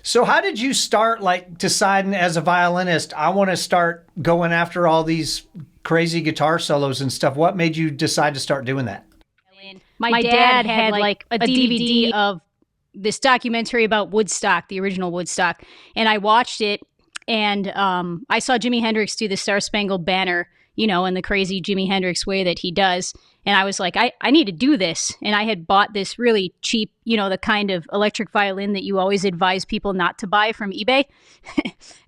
So how did you start like deciding as a violinist, I want to start going after all these crazy guitar solos and stuff? What made you decide to start doing that? My dad had like a DVD of this documentary about Woodstock, the original Woodstock, and I watched it. And I saw Jimi Hendrix do the Star Spangled Banner, in the crazy Jimi Hendrix way that he does. And I was like, I need to do this. And I had bought this really cheap, the kind of electric violin that you always advise people not to buy from eBay.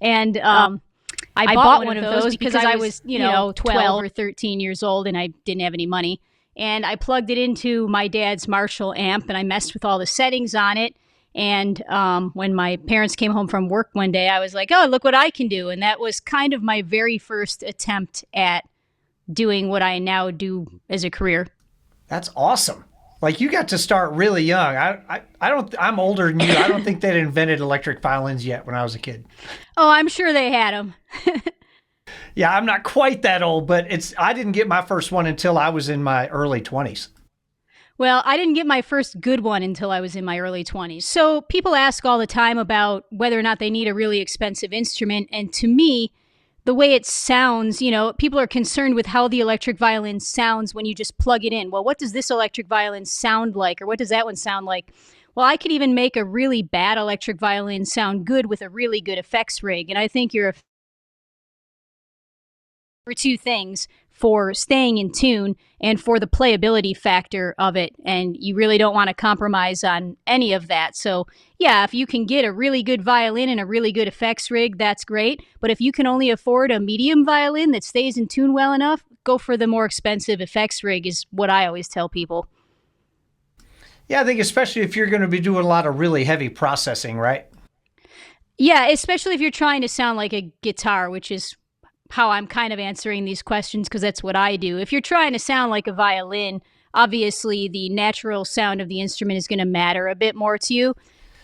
And I bought one of those because I was, 12 or 13 years old and I didn't have any money. And I plugged it into my dad's Marshall amp and I messed with all the settings on it. And when my parents came home from work one day, I was like, oh, look what I can do. And that was kind of my very first attempt at doing what I now do as a career. That's awesome. Like you got to start really young. I'm older than you. I don't think they'd invented electric violins yet when I was a kid. Oh, I'm sure they had them. Yeah, I'm not quite that old, but I didn't get my first one until I was in my early 20s. Well, I didn't get my first good one until I was in my early 20s. So people ask all the time about whether or not they need a really expensive instrument. And to me, the way it sounds, people are concerned with how the electric violin sounds when you just plug it in. Well, what does this electric violin sound like? Or what does that one sound like? Well, I could even make a really bad electric violin sound good with a really good effects rig. And I think you're for two things: for staying in tune and for the playability factor of it. And you really don't want to compromise on any of that. So yeah, if you can get a really good violin and a really good effects rig, that's great. But if you can only afford a medium violin that stays in tune well enough, go for the more expensive effects rig is what I always tell people. Yeah, I think especially if you're going to be doing a lot of really heavy processing, right? Yeah, especially if you're trying to sound like a guitar, which is how I'm kind of answering these questions because that's what I do. If you're trying to sound like a violin, obviously the natural sound of the instrument is going to matter a bit more to you.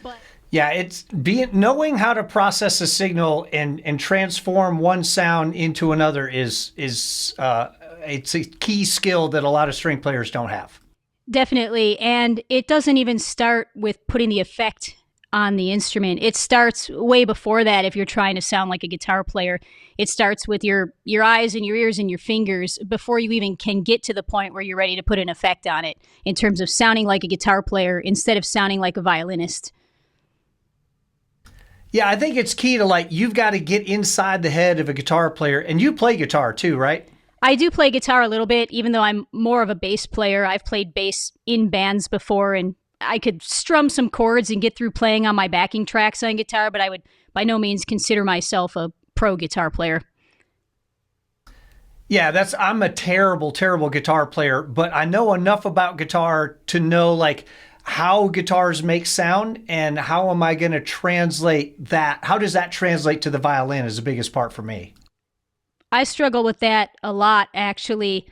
But yeah, it's knowing how to process a signal and transform one sound into another is it's a key skill that a lot of string players don't have. Definitely, and it doesn't even start with putting the effect on the instrument. It starts way before that. If you're trying to sound like a guitar player, it starts with your eyes and your ears and your fingers before you even can get to the point where you're ready to put an effect on it in terms of sounding like a guitar player instead of sounding like a violinist. Yeah, I think it's key to you've got to get inside the head of a guitar player, and you play guitar too, right? I do play guitar a little bit, even though I'm more of a bass player. I've played bass in bands before, and I could strum some chords and get through playing on my backing tracks on guitar, but I would by no means consider myself a pro guitar player. Yeah, I'm a terrible, terrible guitar player, but I know enough about guitar to know how guitars make sound and how am I going to translate that? How does that translate to the violin is the biggest part for me. I struggle with that a lot, actually.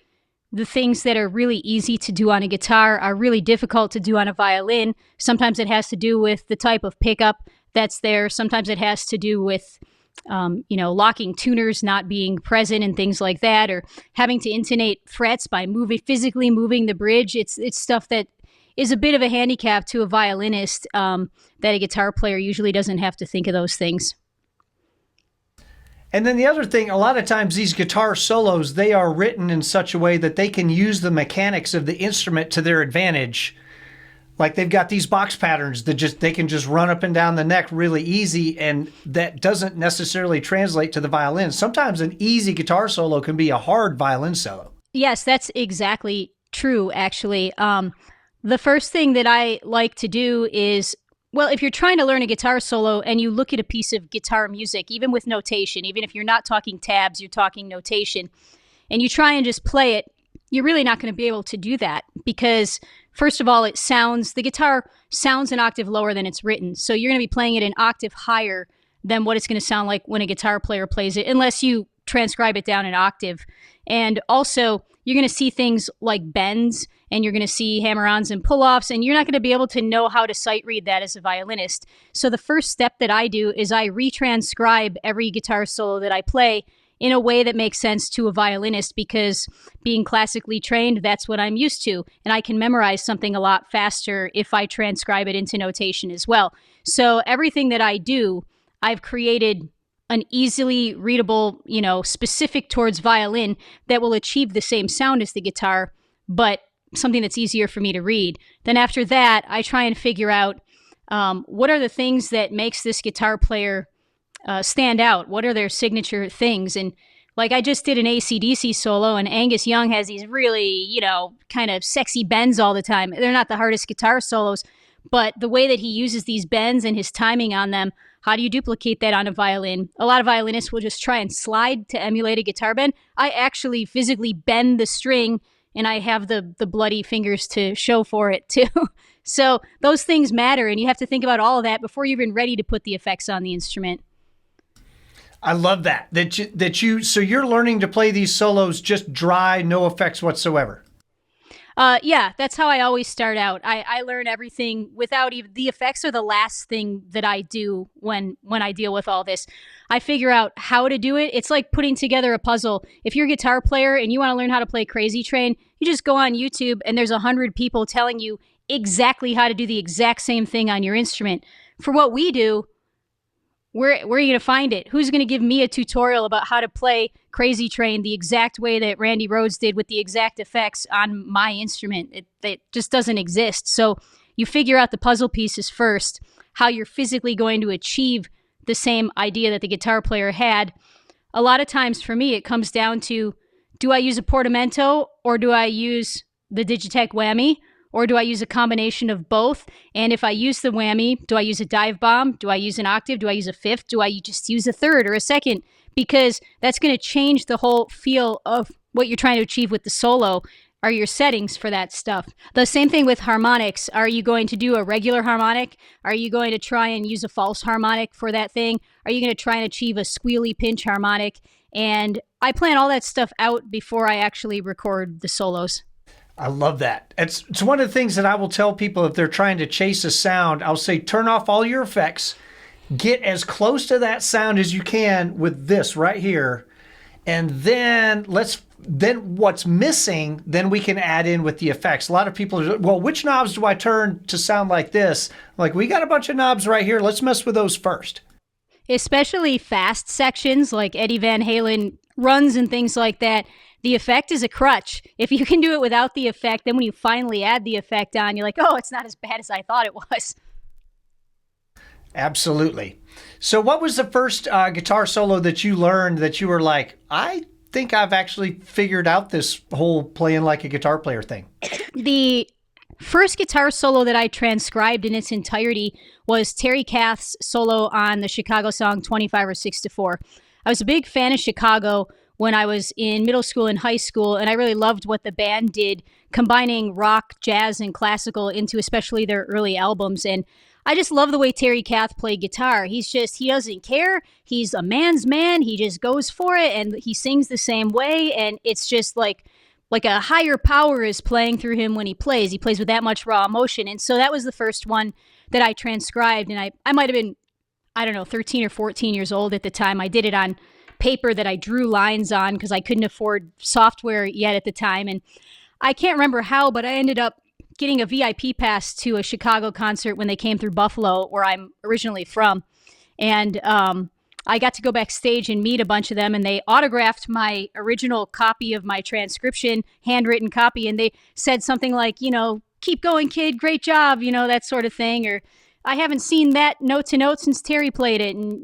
The things that are really easy to do on a guitar are really difficult to do on a violin. Sometimes it has to do with the type of pickup that's there. Sometimes it has to do with, locking tuners not being present and things like that, or having to intonate frets by physically moving the bridge. It's stuff that is a bit of a handicap to a violinist that a guitar player usually doesn't have to think of those things. And then the other thing, a lot of times these guitar solos, they are written in such a way that they can use the mechanics of the instrument to their advantage. Like they've got these box patterns that they can just run up and down the neck really easy, and that doesn't necessarily translate to the violin. Sometimes an easy guitar solo can be a hard violin solo. Yes, that's exactly true, actually. The first thing that I like to do is, well, if you're trying to learn a guitar solo and you look at a piece of guitar music, even with notation, even if you're not talking tabs, you're talking notation, and you try and just play it, you're really not going to be able to do that because, first of all, the guitar sounds an octave lower than it's written. So you're going to be playing it an octave higher than what it's going to sound like when a guitar player plays it, unless you transcribe it down an octave. And also, you're going to see things like bends, and you're going to see hammer-ons and pull-offs, and you're not going to be able to know how to sight read that as a violinist. So the first step that I do is I retranscribe every guitar solo that I play in a way that makes sense to a violinist, because being classically trained, that's what I'm used to. And I can memorize something a lot faster if I transcribe it into notation as well. So everything that I do, I've created an easily readable, specific towards violin that will achieve the same sound as the guitar, but something that's easier for me to read. Then after that, I try and figure out what are the things that makes this guitar player stand out? What are their signature things? And like I just did an AC/DC solo, and Angus Young has these really, kind of sexy bends all the time. They're not the hardest guitar solos, but the way that he uses these bends and his timing on them, how do you duplicate that on a violin? A lot of violinists will just try and slide to emulate a guitar bend. I actually physically bend the string, and I have the bloody fingers to show for it too. So those things matter, and you have to think about all of that before you're even ready to put the effects on the instrument. I love that. So you're learning to play these solos just dry, no effects whatsoever. Yeah, that's how I always start out. I learn everything without even the effects are the last thing that I do when I deal with all this. I figure out how to do it. It's like putting together a puzzle. If you're a guitar player and you want to learn how to play Crazy Train, you just go on YouTube and there's 100 people telling you exactly how to do the exact same thing on your instrument. For what we do, where are you going to find it? Who's going to give me a tutorial about how to play Crazy Train the exact way that Randy Rhoads did with the exact effects on my instrument? It just doesn't exist. So you figure out the puzzle pieces first, how you're physically going to achieve the same idea that the guitar player had. A lot of times for me, it comes down to, do I use a portamento or do I use the Digitech whammy? Or do I use a combination of both? And if I use the whammy, do I use a dive bomb? Do I use an octave? Do I use a fifth? Do I just use a third or a second? Because that's going to change the whole feel of what you're trying to achieve with the solo, are your settings for that stuff. The same thing with harmonics. Are you going to do a regular harmonic? Are you going to try and use a false harmonic for that thing? Are you going to try and achieve a squealy pinch harmonic? And I plan all that stuff out before I actually record the solos. I love that. It's one of the things that I will tell people if they're trying to chase a sound. I'll say, turn off all your effects, get as close to that sound as you can with this right here. And then what's missing, then we can add in with the effects. A lot of people are, well, which knobs do I turn to sound like this? Like, we got a bunch of knobs right here. Let's mess with those first. Especially fast sections like Eddie Van Halen runs and things like that. The effect is a crutch. If you can do it without the effect, then when you finally add the effect on, you're like, oh, it's not as bad as I thought it was. Absolutely. So what was the first guitar solo that you learned that you were like, I think I've actually figured out this whole playing like a guitar player thing? The first guitar solo that I transcribed in its entirety was Terry Kath's solo on the Chicago song 25 or 6 to 4. I was a big fan of Chicago when I was in middle school and high school, and I really loved what the band did, combining rock, jazz, and classical into especially their early albums. And I just love the way Terry Kath played guitar. He doesn't care. He's a man's man. He just goes for it, and he sings the same way, and it's just like a higher power is playing through him when he plays. He plays with that much raw emotion. And so that was the first one that I transcribed, and I might have been, 13 or 14 years old at the time. I did it on paper that I drew lines on because I couldn't afford software yet at the time. And I can't remember how, but I ended up getting a VIP pass to a Chicago concert when they came through Buffalo, where I'm originally from. And I got to go backstage and meet a bunch of them, and they autographed my original copy of my transcription, handwritten copy, and they said something like, keep going, kid, great job, that sort of thing, or I haven't seen that note to note since Terry played it. And,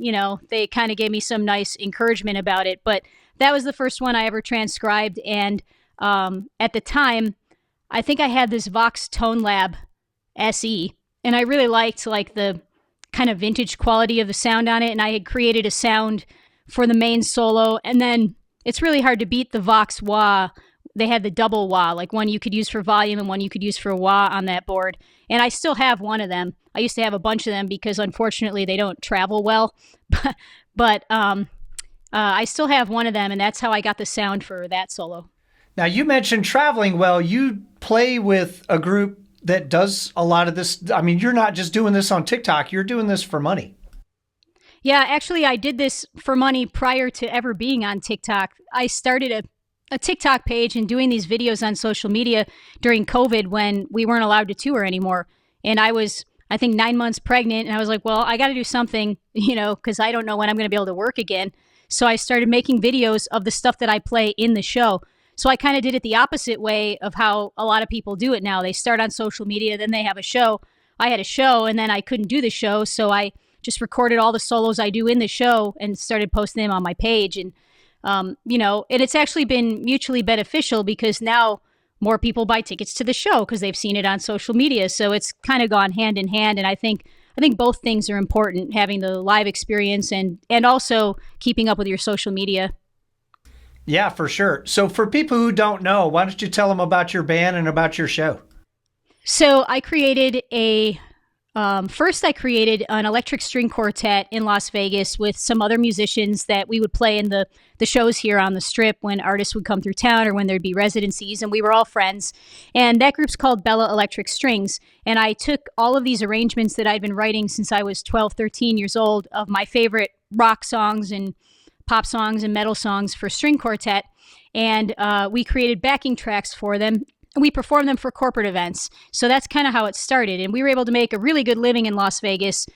they kind of gave me some nice encouragement about it. But that was the first one I ever transcribed. And at the time, I think I had this Vox Tone Lab SE. And I really liked the kind of vintage quality of the sound on it. And I had created a sound for the main solo. And then it's really hard to beat the Vox wah. They had the double wah, like one you could use for volume and one you could use for wah on that board. And I still have one of them. I used to have a bunch of them because unfortunately they don't travel well. But I still have one of them, and that's how I got the sound for that solo. Now, you mentioned traveling well. You play with a group that does a lot of this. I mean, you're not just doing this on TikTok. You're doing this for money. Yeah, actually, I did this for money prior to ever being on TikTok. I started a TikTok page and doing these videos on social media during COVID when we weren't allowed to tour anymore. And I was, I think, 9 months pregnant. And I was like, well, I got to do something, because I don't know when I'm going to be able to work again. So I started making videos of the stuff that I play in the show. So I kind of did it the opposite way of how a lot of people do it now. They start on social media, then they have a show. I had a show and then I couldn't do the show. So I just recorded all the solos I do in the show and started posting them on my page. And, and it's actually been mutually beneficial because now more people buy tickets to the show because they've seen it on social media. So it's kind of gone hand in hand. And I think both things are important, having the live experience and also keeping up with your social media. Yeah, for sure. So for people who don't know, why don't you tell them about your band and about your show? So I created first I created an electric string quartet in Las Vegas with some other musicians that we would play in the shows here on the Strip when artists would come through town or when there'd be residencies, and we were all friends. And that group's called Bella Electric Strings. And I took all of these arrangements that I'd been writing since I was 12, 13 years old of my favorite rock songs and pop songs and metal songs for string quartet, and we created backing tracks for them. We performed them for corporate events. So that's kind of how it started. And we were able to make a really good living in Las Vegas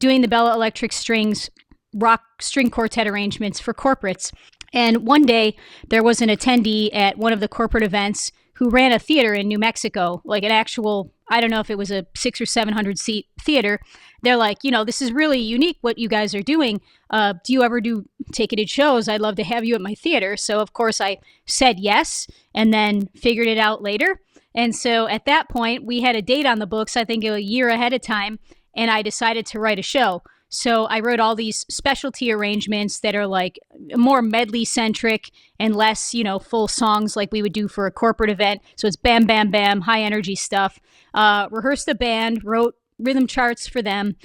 doing the Bella Electric Strings rock string quartet arrangements for corporates. And one day there was an attendee at one of the corporate events who ran a theater in New Mexico, like an actual, I don't know if it was a 600 or 700 seat theater. They're like, this is really unique what you guys are doing. Do you ever do ticketed shows? I'd love to have you at my theater. So of course I said yes and then figured it out later. And so at that point we had a date on the books, I think a year ahead of time, and I decided to write a show. So I wrote all these specialty arrangements that are like more medley centric and less, full songs like we would do for a corporate event. So it's bam, bam, bam, high energy stuff. Rehearsed the band, wrote rhythm charts for them,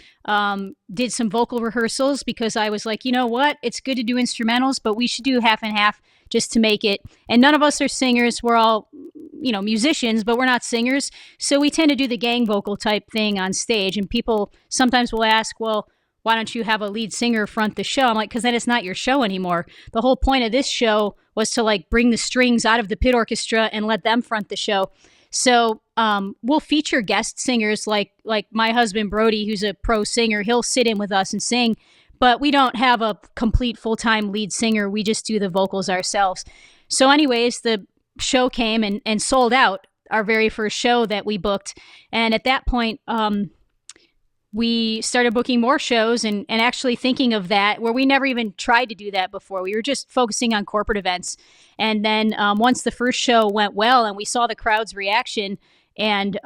did some vocal rehearsals because I was like, you know what? It's good to do instrumentals, but we should do half and half just to make it. And none of us are singers. We're all, musicians, but we're not singers. So we tend to do the gang vocal type thing on stage. And people sometimes will ask, well, why don't you have a lead singer front the show? I'm like, because then it's not your show anymore. The whole point of this show was to bring the strings out of the pit orchestra and let them front the show. So we'll feature guest singers like my husband, Brody, who's a pro singer. He'll sit in with us and sing, but we don't have a complete full-time lead singer. We just do the vocals ourselves. So anyways, the show came and sold out, our very first show that we booked. And at that point, we started booking more shows and actually thinking of that where we never even tried to do that before. We were just focusing on corporate events. And then once the first show went well and we saw the crowd's reaction and,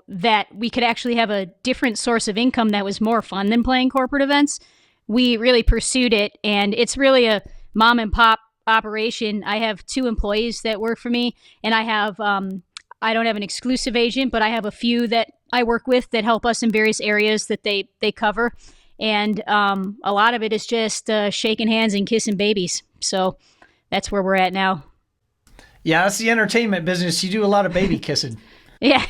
that we could actually have a different source of income that was more fun than playing corporate events, we really pursued it. And it's really a mom and pop operation. I have 2 employees that work for me, and I have, I don't have an exclusive agent, but I have a few that I work with that help us in various areas that they cover. And a lot of it is just shaking hands and kissing babies. So that's where we're at now. Yeah, that's the entertainment business. You do a lot of baby kissing. Yeah.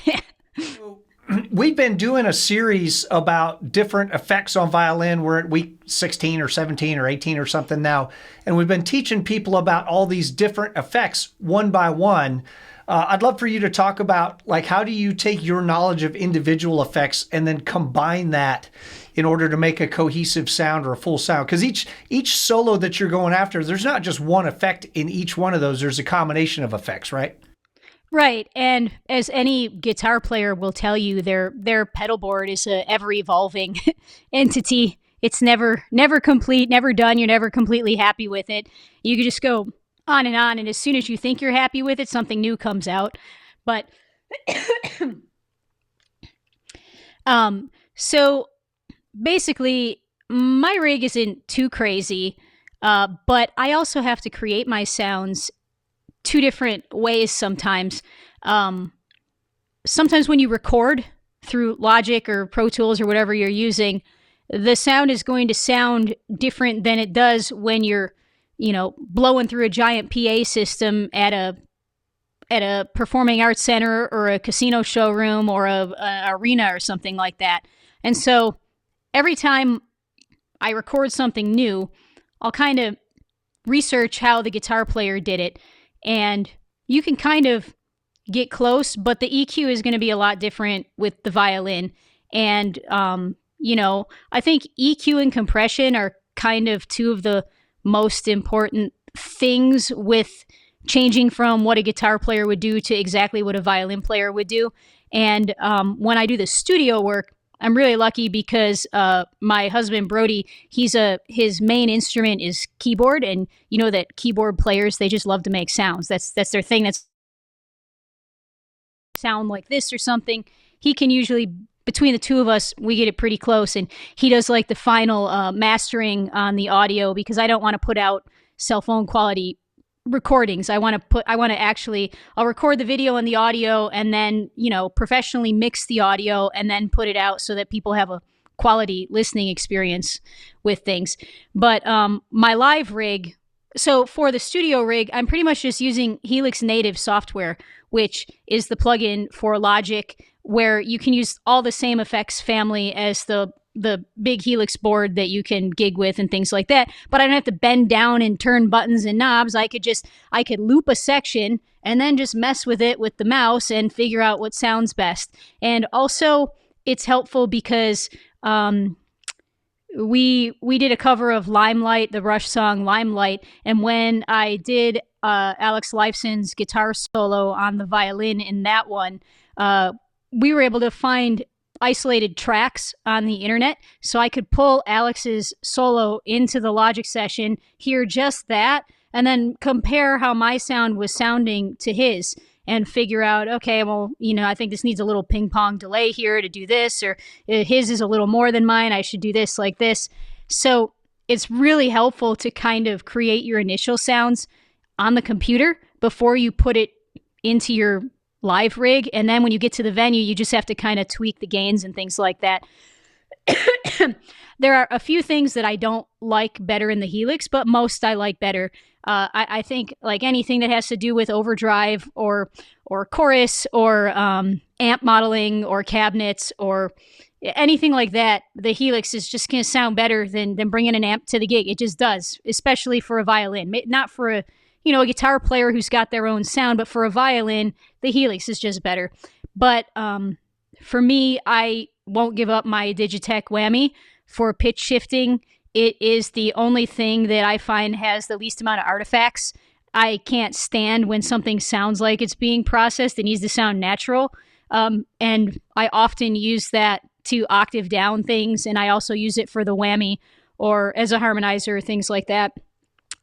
We've been doing a series about different effects on violin. We're at week 16 or 17 or 18 or something now. And we've been teaching people about all these different effects one by one. I'd love for you to talk about how do you take your knowledge of individual effects and then combine that in order to make a cohesive sound or a full sound? Because each solo that you're going after, there's not just one effect in each one of those. There's a combination of effects, right? Right. And as any guitar player will tell you, their pedal board is a ever-evolving entity. It's never complete, never done. You're never completely happy with it. You could just go on, and as soon as you think you're happy with it, something new comes out. But so basically, my rig isn't too crazy, but I also have to create my sounds 2 different ways sometimes. Sometimes when you record through Logic or Pro Tools or whatever you're using, the sound is going to sound different than it does when you're blowing through a giant PA system at a performing arts center or a casino showroom or a arena or something like that. And so every time I record something new, I'll kind of research how the guitar player did it. And you can kind of get close, but the EQ is going to be a lot different with the violin. And, I think EQ and compression are kind of two of the most important things with changing from what a guitar player would do to exactly what a violin player would do. And when I do the studio work, I'm really lucky because my husband Brody, his main instrument is keyboard, and you know that keyboard players, they just love to make sounds. That's their thing. That's sound like this or something. He can usually, between the two of us, we get it pretty close, and he does like the final mastering on the audio, because I don't want to put out cell phone quality recordings. I'll record the video and the audio, and then, professionally mix the audio and then put it out so that people have a quality listening experience with things. But my live rig, so for the studio rig, I'm pretty much just using Helix native software, which is the plugin for Logic, where you can use all the same effects family as the big Helix board that you can gig with and things like that. But I don't have to bend down and turn buttons and knobs. I could loop a section and then just mess with it with the mouse and figure out what sounds best. And also it's helpful because we did a cover of Limelight, the Rush song Limelight. And when I did Alex Lifeson's guitar solo on the violin in that one, we were able to find isolated tracks on the internet, so I could pull Alex's solo into the Logic session, hear just that, and then compare how my sound was sounding to his, and figure out, okay, well, I think this needs a little ping pong delay here to do this, or his is a little more than mine, I should do this like this. So it's really helpful to kind of create your initial sounds on the computer before you put it into your live rig, and then when you get to the venue, you just have to kind of tweak the gains and things like that. There are a few things that I don't like better in the Helix, but most I like better. I think like anything that has to do with overdrive or chorus or amp modeling or cabinets or anything like that, the Helix is just going to sound better than bringing an amp to the gig. It just does, especially for a violin, not for a guitar player who's got their own sound, but for a violin, the Helix is just better. But for me, I won't give up my Digitech whammy for pitch shifting. It is the only thing that I find has the least amount of artifacts. I can't stand when something sounds like it's being processed. It needs to sound natural. And I often use that to octave down things, and I also use it for the whammy or as a harmonizer, things like that.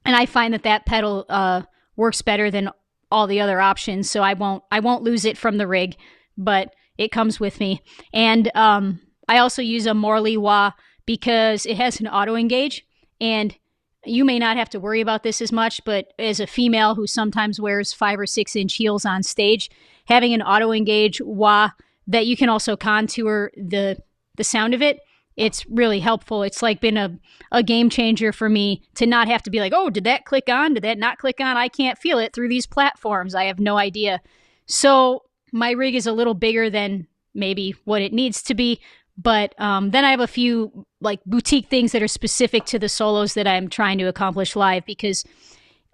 And I find that pedal works better than all the other options, so I won't lose it from the rig, but it comes with me. And I also use a Morley wah because it has an auto engage, and you may not have to worry about this as much, but as a female who sometimes wears 5 or 6 inch heels on stage, having an auto engage wah that you can also contour the sound of it, it's really helpful. It's like been a game changer for me to not have to be like, oh, did that click on? Did that not click on? I can't feel it through these platforms. I have no idea. So my rig is a little bigger than maybe what it needs to be. But then I have a few like boutique things that are specific to the solos that I'm trying to accomplish live, because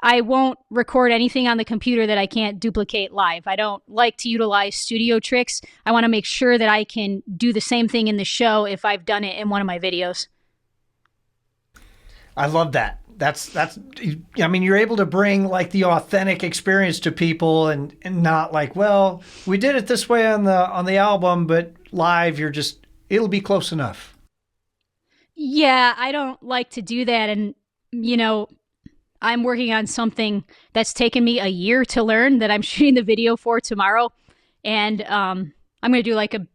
I won't record anything on the computer that I can't duplicate live. I don't like to utilize studio tricks. I want to make sure that I can do the same thing in the show if I've done it in one of my videos. I love that. I mean, you're able to bring like the authentic experience to people and not like, well, we did it this way on the album, but live it'll be close enough. Yeah, I don't like to do that. And, I'm working on something that's taken me a year to learn that I'm shooting the video for tomorrow. And I'm going to do like a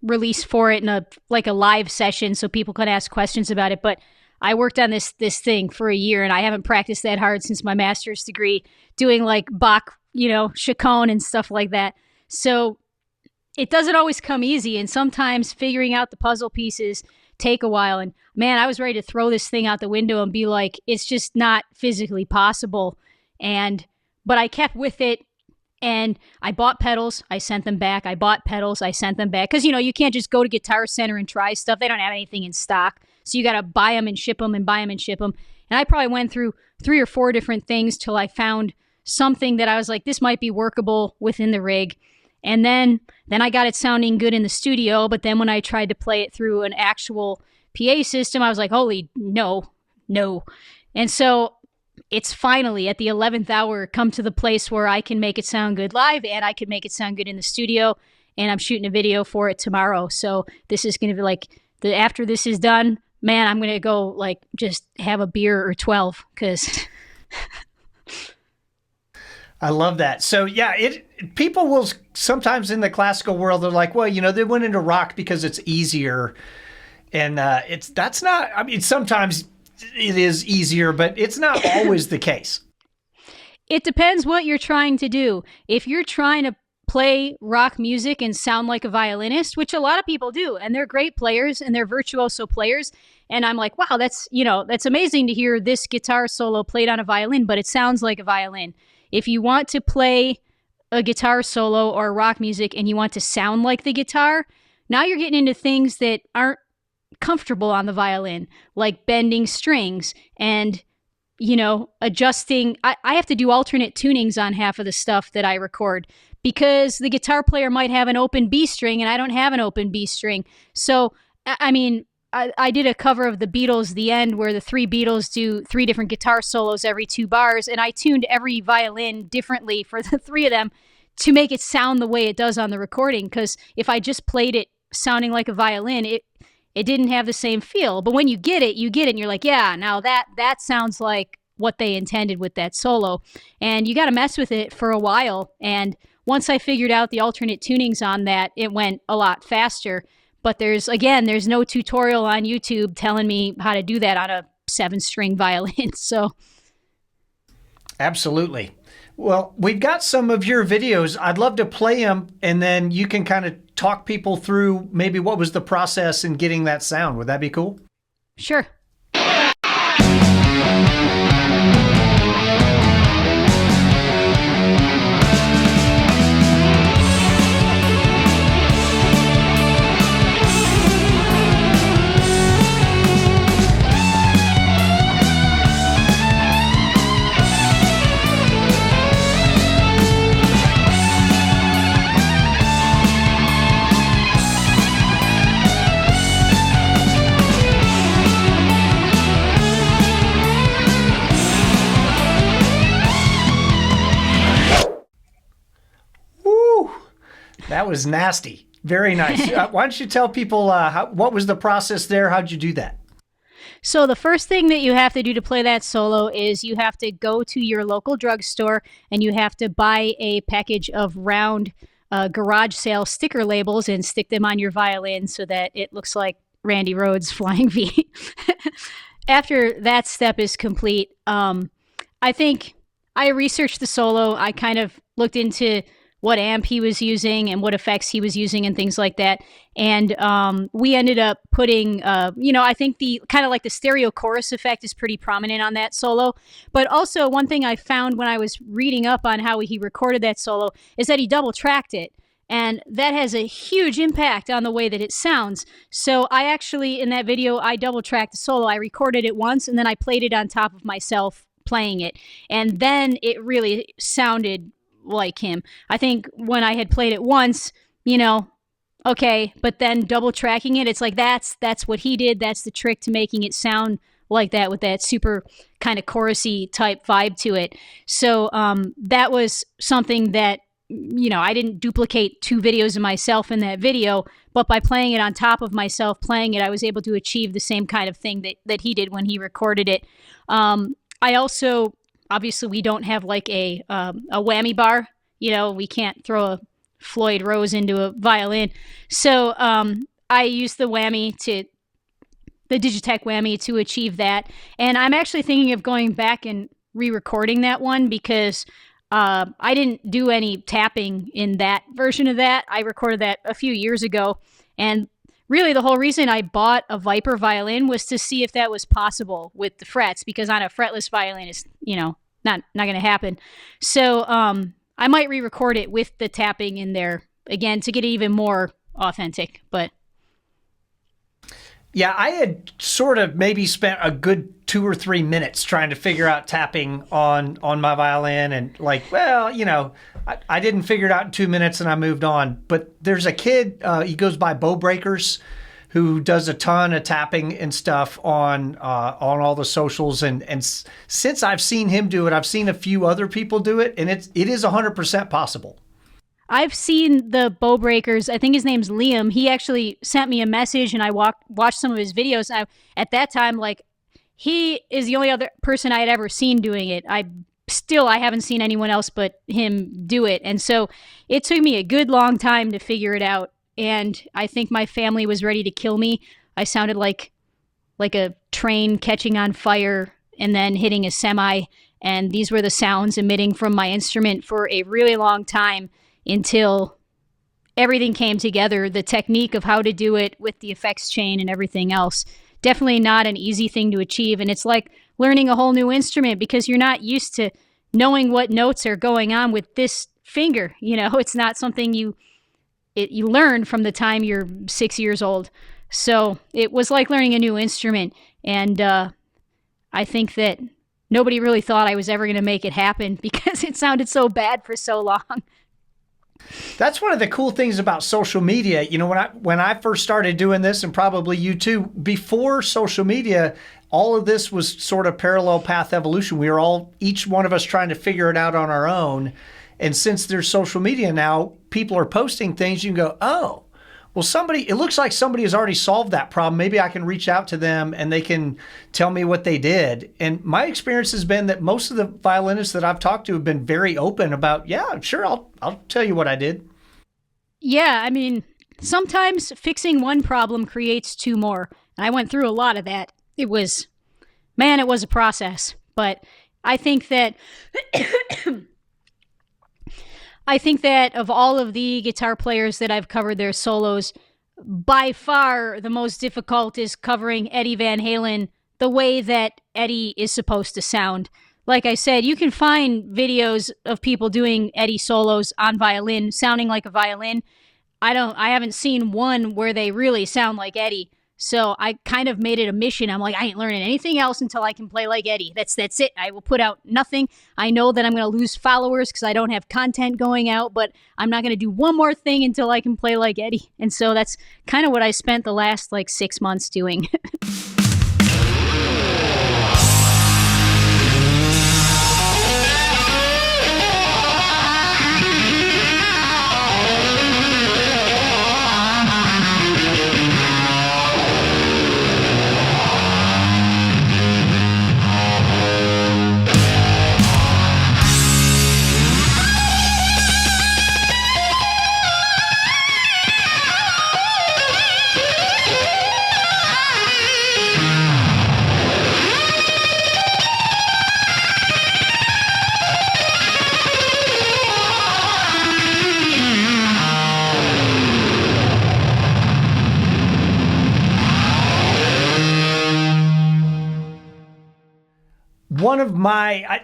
release for it in a live session so people can ask questions about it. But I worked on this thing for a year, and I haven't practiced that hard since my master's degree, doing like Bach, Chaconne and stuff like that. So it doesn't always come easy. And sometimes figuring out the puzzle pieces take a while. And man, I was ready to throw this thing out the window and be like, it's just not physically possible. But I kept with it, And I bought pedals. I sent them back. I bought pedals. I sent them back. Because, you can't just go to Guitar Center and try stuff. They don't have anything in stock. So you got to buy them and ship them and buy them and ship them. And I probably went through 3 or 4 different things till I found something that I was like, this might be workable within the rig. And then I got it sounding good in the studio. But then when I tried to play it through an actual PA system, I was like, holy no. And so it's finally at the 11th hour come to the place where I can make it sound good live and I can make it sound good in the studio. And I'm shooting a video for it tomorrow. So this is going to be like, after this is done, man, I'm going to go like just have a beer or 12 because... I love that. So yeah, people will sometimes in the classical world, they're like, well, they went into rock because it's easier. And that's not, I mean, sometimes it is easier, but it's not always the case. It depends what you're trying to do. If you're trying to play rock music and sound like a violinist, which a lot of people do, and they're great players and they're virtuoso players. And I'm like, wow, that's amazing to hear this guitar solo played on a violin, but it sounds like a violin. If you want to play a guitar solo or rock music and you want to sound like the guitar, now you're getting into things that aren't comfortable on the violin, like bending strings and, adjusting. I have to do alternate tunings on half of the stuff that I record because the guitar player might have an open B string and I don't have an open B string. So, I mean, I did a cover of the Beatles, The End, where the 3 Beatles do 3 different guitar solos every 2 bars, and I tuned every violin differently for the 3 of them to make it sound the way it does on the recording, because if I just played it sounding like a violin, it didn't have the same feel. But when you get it, and you're like, yeah, now that sounds like what they intended with that solo. And you got to mess with it for a while. And once I figured out the alternate tunings on that, it went a lot faster. But there's no tutorial on YouTube telling me how to do that on a 7-string violin. So, absolutely. Well, we've got some of your videos. I'd love to play them, and then you can kind of talk people through maybe what was the process in getting that sound. Would that be cool? Sure. That was nasty. Very nice. Why don't you tell people what was the process there? How'd you do that? So the first thing that you have to do to play that solo is you have to go to your local drugstore and you have to buy a package of round garage sale sticker labels and stick them on your violin so that it looks like Randy Rhoads' Flying V. After that step is complete, I think I researched the solo. I kind of looked into what amp he was using and what effects he was using and things like that. And we ended up putting, I think the kind of like the stereo chorus effect is pretty prominent on that solo. But also one thing I found when I was reading up on how he recorded that solo is that he double tracked it. And that has a huge impact on the way that it sounds. So I actually, in that video, I double tracked the solo. I recorded it once and then I played it on top of myself playing it. And then it really sounded like him. I think when I had played it once, okay, but then double tracking it, it's like that's what he did. That's the trick to making it sound like that with that super kind of chorusy type vibe to it. So that was something that I didn't duplicate 2 videos of myself in that video, but by playing it on top of myself playing it, I was able to achieve the same kind of thing that he did when he recorded it. I also, obviously, we don't have like a whammy bar. We can't throw a Floyd Rose into a violin. So I used the Digitech whammy to achieve that. And I'm actually thinking of going back and re-recording that one because I didn't do any tapping in that version of that. I recorded that a few years ago. And really, the whole reason I bought a Viper violin was to see if that was possible with the frets, because on a fretless violin, it's, not going to happen. So I might re-record it with the tapping in there again to get it even more authentic. But yeah, I had sort of maybe spent a good 2 or 3 minutes trying to figure out tapping on my violin, and like, well, you know, I didn't figure it out in 2 minutes and I moved on. But there's a kid, he goes by Bow Breakers, who does a ton of tapping and stuff on all the socials. And since I've seen him do it, I've seen a few other people do it, and it is 100% possible. I've seen the Bow Breakers. I think his name's Liam. He actually sent me a message, and I watched some of his videos. At that time, like, he is the only other person I had ever seen doing it. I haven't seen anyone else but him do it. And so it took me a good long time to figure it out. And I think my family was ready to kill me. I sounded like a train catching on fire and then hitting a semi. And these were the sounds emitting from my instrument for a really long time, until everything came together, the technique of how to do it with the effects chain and everything else. Definitely not an easy thing to achieve. And it's like learning a whole new instrument, because you're not used to knowing what notes are going on with this finger. You know, it's not something you learn from the time you're 6 years old. So it was like learning a new instrument. And I think that nobody really thought I was ever going to make it happen, because it sounded so bad for so long. That's one of the cool things about social media. You know, when I first started doing this, and probably you too, before social media, all of this was sort of parallel path evolution. We were all, each one of us, trying to figure it out on our own. And since there's social media now, people are posting things. You can go, oh, well, it looks like somebody has already solved that problem. Maybe I can reach out to them and they can tell me what they did. And my experience has been that most of the violinists that I've talked to have been very open about, yeah, sure, I'll tell you what I did. Yeah, I mean, sometimes fixing one problem creates two more. And I went through a lot of that. It was a process. But I think that of all of the guitar players that I've covered their solos, by far the most difficult is covering Eddie Van Halen the way that Eddie is supposed to sound. Like I said, you can find videos of people doing Eddie solos on violin, sounding like a violin. I haven't seen one where they really sound like Eddie. So I kind of made it a mission. I'm like, I ain't learning anything else until I can play like Eddie. That's it. I will put out nothing. I know that I'm going to lose followers because I don't have content going out, but I'm not going to do one more thing until I can play like Eddie. And so that's kind of what I spent the last 6 months doing.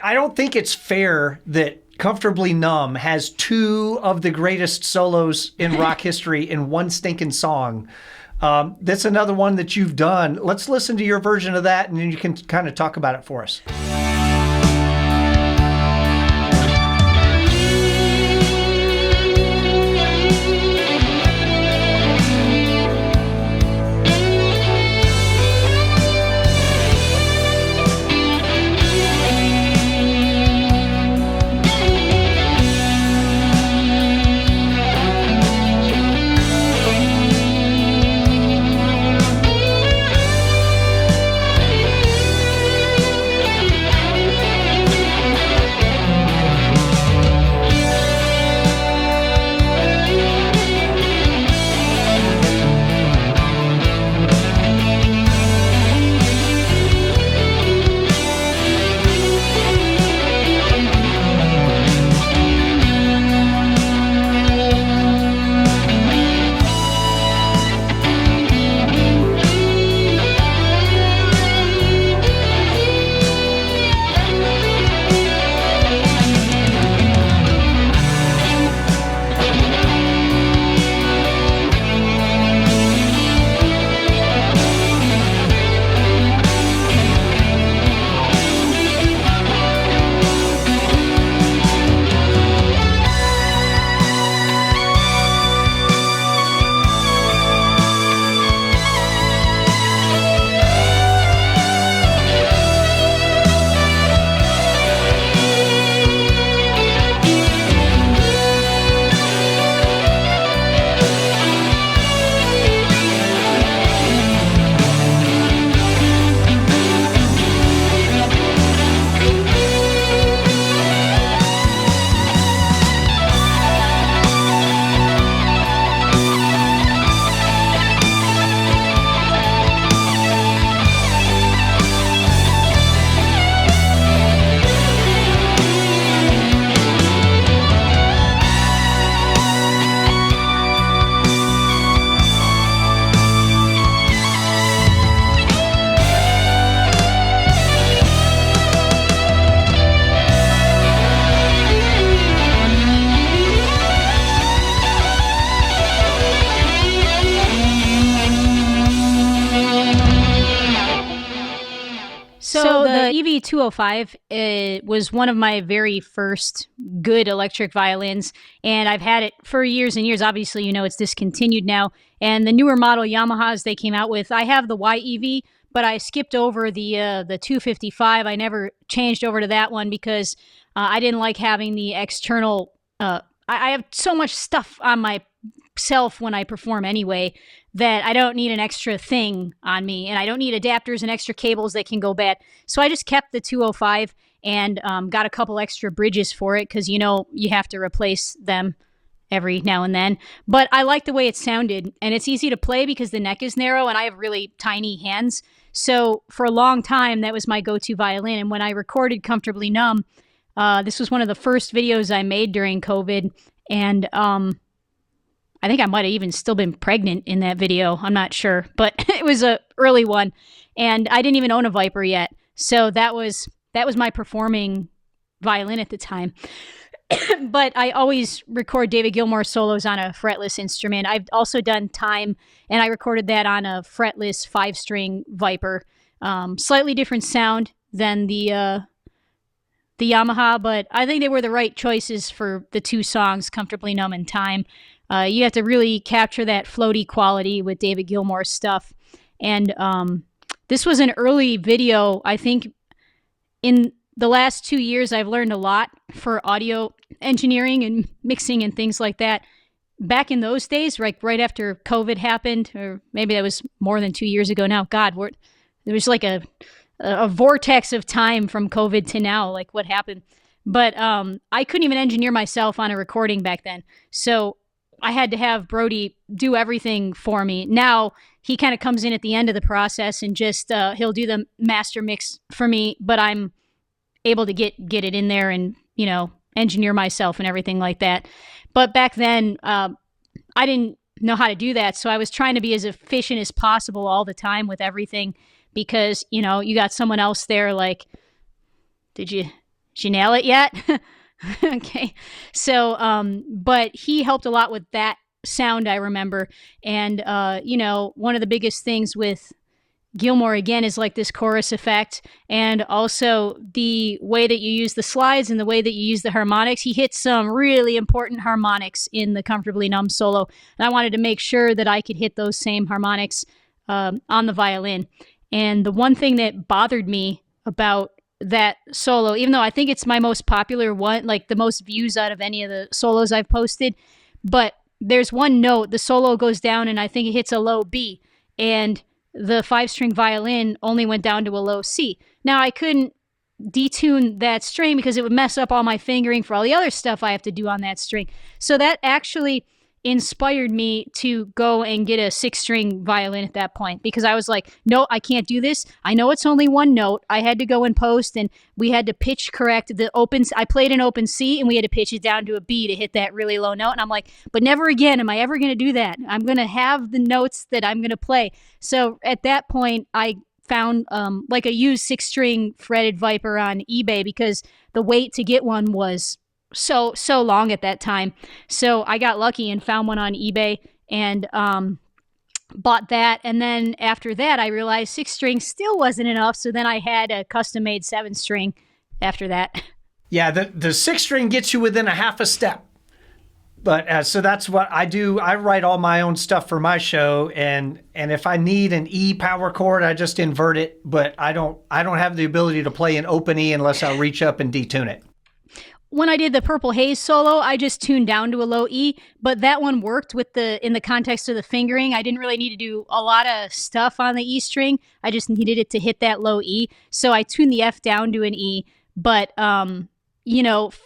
I don't think it's fair that Comfortably Numb has two of the greatest solos in rock history in one stinking song. That's another one that you've done. Let's listen to your version of that, and then you can kind of talk about it for us. So the EV205 was one of my very first good electric violins, and I've had it for years and years. Obviously, it's discontinued now. And the newer model Yamahas they came out with, I have the YEV, but I skipped over the 255. I never changed over to that one because I didn't like having the external. I have so much stuff on myself when I perform anyway that I don't need an extra thing on me, and I don't need adapters and extra cables that can go bad. So I just kept the 205 and got a couple extra bridges for it because, you have to replace them every now and then. But I like the way it sounded, and it's easy to play because the neck is narrow and I have really tiny hands. So for a long time, that was my go-to violin. And when I recorded Comfortably Numb, this was one of the first videos I made during COVID, and I think I might have even still been pregnant in that video. I'm not sure, but it was a early one, and I didn't even own a Viper yet. So that was my performing violin at the time. But I always record David Gilmour solos on a fretless instrument. I've also done Time, and I recorded that on a fretless 5-string Viper. Slightly different sound than the Yamaha, but I think they were the right choices for the two songs, Comfortably Numb and Time. You have to really capture that floaty quality with David Gilmour's stuff. And this was an early video. I think in the last 2 years, I've learned a lot for audio engineering and mixing and things like that. Back in those days, right after COVID happened, or maybe that was more than 2 years ago now. God, there was like a vortex of time from COVID to now, like what happened. But I couldn't even engineer myself on a recording back then. So I had to have Brody do everything for me. Now he kind of comes in at the end of the process and just he'll do the master mix for me, but I'm able to get it in there and engineer myself and everything like that. But back then I didn't know how to do that, so I was trying to be as efficient as possible all the time with everything because you got someone else there like, did you nail it yet? Okay. So, but he helped a lot with that sound, I remember. And, one of the biggest things with Gilmour, again, is like this chorus effect. And also the way that you use the slides and the way that you use the harmonics. He hits some really important harmonics in the Comfortably Numb solo. And I wanted to make sure that I could hit those same harmonics on the violin. And the one thing that bothered me about that solo, even though I think it's my most popular one, like the most views out of any of the solos I've posted, but there's one note, the solo goes down and I think it hits a low B, and the 5-string violin only went down to a low C. Now I couldn't detune that string because it would mess up all my fingering for all the other stuff I have to do on that string. So that actually inspired me to go and get a 6-string violin at that point because I was like, no, I can't do this. I know it's only one note. I had to go and post, and we had to pitch correct the open. I played an open C and we had to pitch it down to a B to hit that really low note. And I'm like, but never again am I ever going to do that. I'm going to have the notes that I'm going to play. So at that point, I found like a used 6-string fretted Viper on eBay because the wait to get one was so long at that time. So I got lucky and found one on eBay and bought that. And then after that, I realized 6-string still wasn't enough. So then I had a custom made 7-string after that. Yeah, the 6-string gets you within a half a step. But so that's what I do. I write all my own stuff for my show, and if I need an E power chord, I just invert it. But I don't have the ability to play an open E unless I reach up and detune it. When I did the Purple Haze solo, I just tuned down to a low E, but that one worked in the context of the fingering. I didn't really need to do a lot of stuff on the E string. I just needed it to hit that low E. So I tuned the F down to an E, but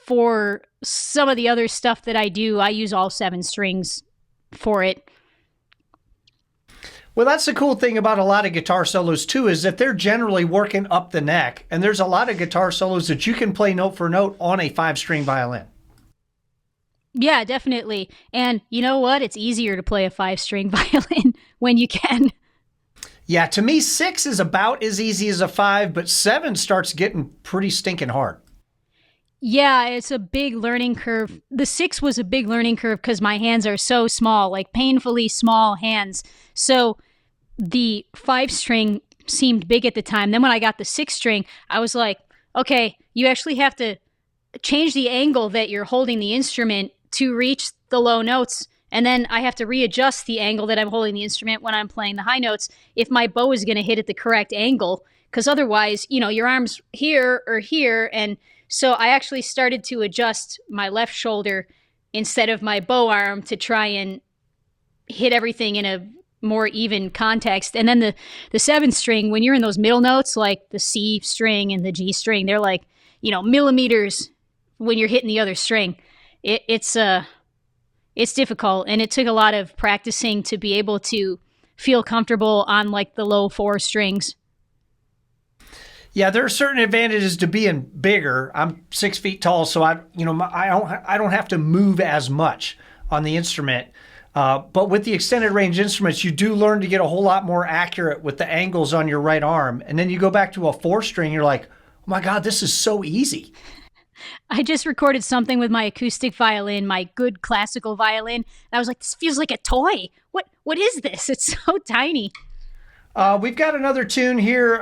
for some of the other stuff that I do, I use all 7 strings for it. Well, that's the cool thing about a lot of guitar solos, too, is that they're generally working up the neck. And there's a lot of guitar solos that you can play note for note on a 5-string violin. Yeah, definitely. And you know what? It's easier to play a 5-string violin when you can. Yeah, to me, 6 is about as easy as a 5, but 7 starts getting pretty stinking hard. Yeah, it's a big learning curve. The 6 was a big learning curve because my hands are so small, like painfully small hands. So the 5-string seemed big at the time. Then when I got the 6th string, I was like, okay, you actually have to change the angle that you're holding the instrument to reach the low notes. And then I have to readjust the angle that I'm holding the instrument when I'm playing the high notes if my bow is going to hit at the correct angle. Because otherwise, your arm's here or here. And so I actually started to adjust my left shoulder instead of my bow arm to try and hit everything in a more even context. And then the 7th string, when you're in those middle notes, like the C string and the G string, they're like, millimeters when you're hitting the other string. It's difficult, and it took a lot of practicing to be able to feel comfortable on like the low 4 strings. Yeah, there are certain advantages to being bigger. I'm 6 feet tall, so I don't have to move as much on the instrument. But with the extended range instruments, you do learn to get a whole lot more accurate with the angles on your right arm. And then you go back to a 4 string, you're like, oh my God, this is so easy. I just recorded something with my acoustic violin, my good classical violin. And I was like, this feels like a toy. What is this? It's so tiny. We've got another tune here.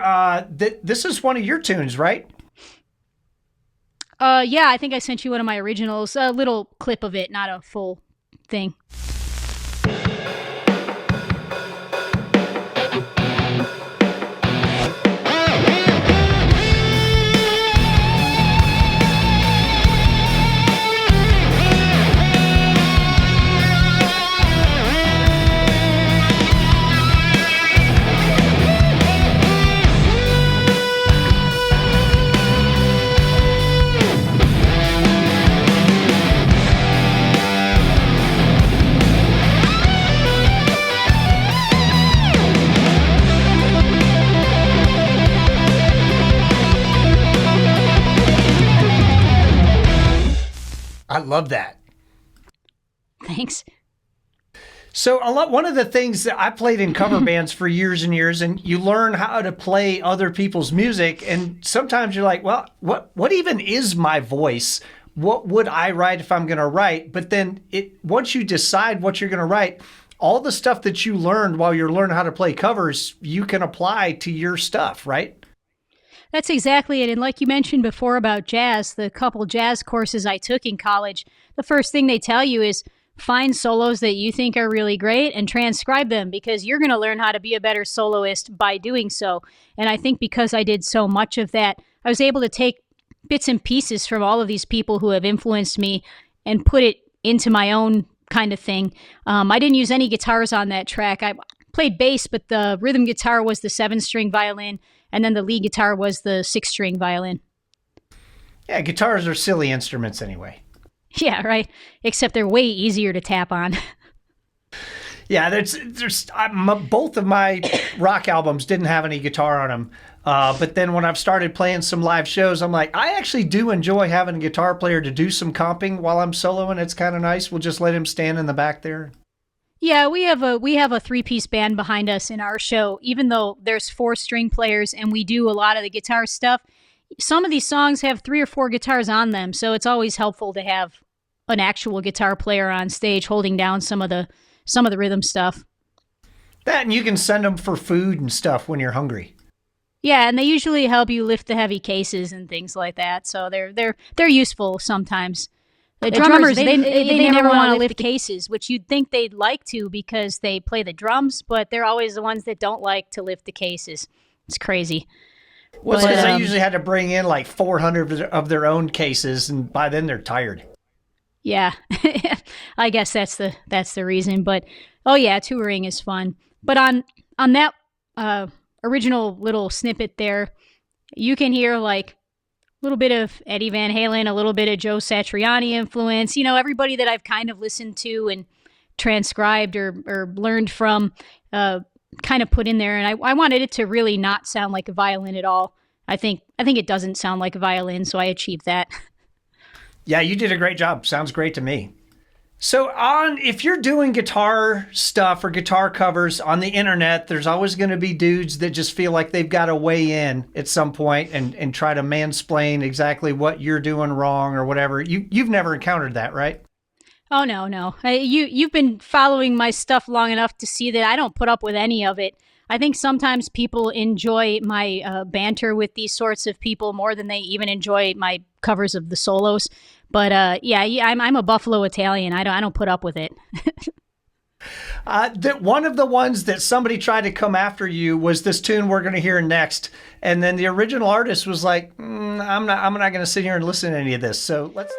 This is one of your tunes, right? Yeah, I think I sent you one of my originals, a little clip of it, not a full thing. I love that. Thanks. So one of the things that I played in cover bands for years and years, and you learn how to play other people's music. And sometimes you're like, well, what even is my voice? What would I write if I'm going to write? But then once you decide what you're going to write, all the stuff that you learned while you're learning how to play covers, you can apply to your stuff, right? That's exactly it. And like you mentioned before about jazz, the couple jazz courses I took in college, the first thing they tell you is find solos that you think are really great and transcribe them, because you're going to learn how to be a better soloist by doing so. And I think because I did so much of that, I was able to take bits and pieces from all of these people who have influenced me and put it into my own kind of thing. I didn't use any guitars on that track. I played bass, but the rhythm guitar was the 7-string violin, and then the lead guitar was the 6-string violin. Yeah, guitars are silly instruments anyway. Yeah, right. Except they're way easier to tap on. Yeah, both of my rock albums didn't have any guitar on them. But then when I've started playing some live shows, I'm like, I actually do enjoy having a guitar player to do some comping while I'm soloing. It's kind of nice. We'll just let him stand in the back there. Yeah, we have a 3-piece band behind us in our show. Even though there's 4-string players and we do a lot of the guitar stuff, some of these songs have 3 or 4 guitars on them, so it's always helpful to have an actual guitar player on stage holding down some of the rhythm stuff. That, and you can send them for food and stuff when you're hungry. Yeah, and they usually help you lift the heavy cases and things like that, so they're useful sometimes. The drummers, they never want to lift cases, which you'd think they'd like to because they play the drums, but they're always the ones that don't like to lift the cases. It's crazy. Well, because they usually had to bring in like 400 of their own cases, and by then they're tired. Yeah, I guess that's the reason. But oh yeah, touring is fun. But on that original little snippet there, you can hear like a little bit of Eddie Van Halen, a little bit of Joe Satriani influence. Everybody that I've kind of listened to and transcribed or learned from, kind of put in there. And I wanted it to really not sound like a violin at all. I think it doesn't sound like a violin, so I achieved that. Yeah, you did a great job. Sounds great to me. So if you're doing guitar stuff or guitar covers on the internet, there's always going to be dudes that just feel like they've got to weigh in at some point and try to mansplain exactly what you're doing wrong or whatever. You've never encountered that, right? Oh, no. You've been following my stuff long enough to see that I don't put up with any of it. I think sometimes people enjoy my banter with these sorts of people more than they even enjoy my covers of the solos. But yeah, I'm a Buffalo Italian. I don't put up with it. That one of the ones that somebody tried to come after you was this tune we're going to hear next, and then the original artist was like, I'm not going to sit here and listen to any of this. So let's.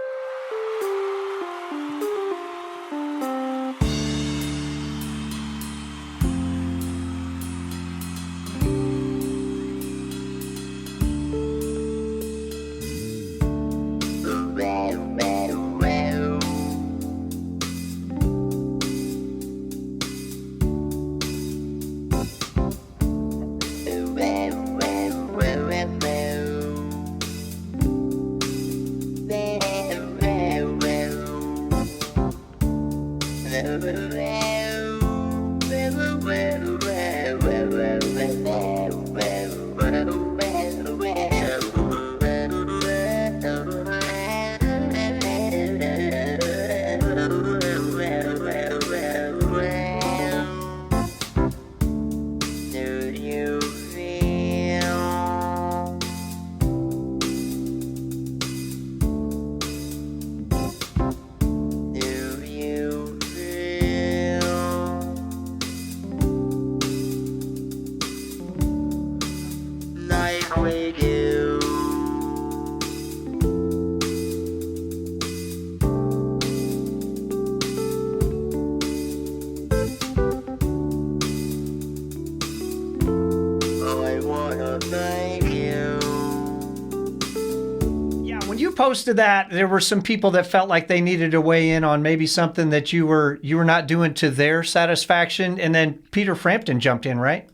Posted that there were some people that felt like they needed to weigh in on maybe something that you were not doing to their satisfaction, and then Peter Frampton jumped in, right?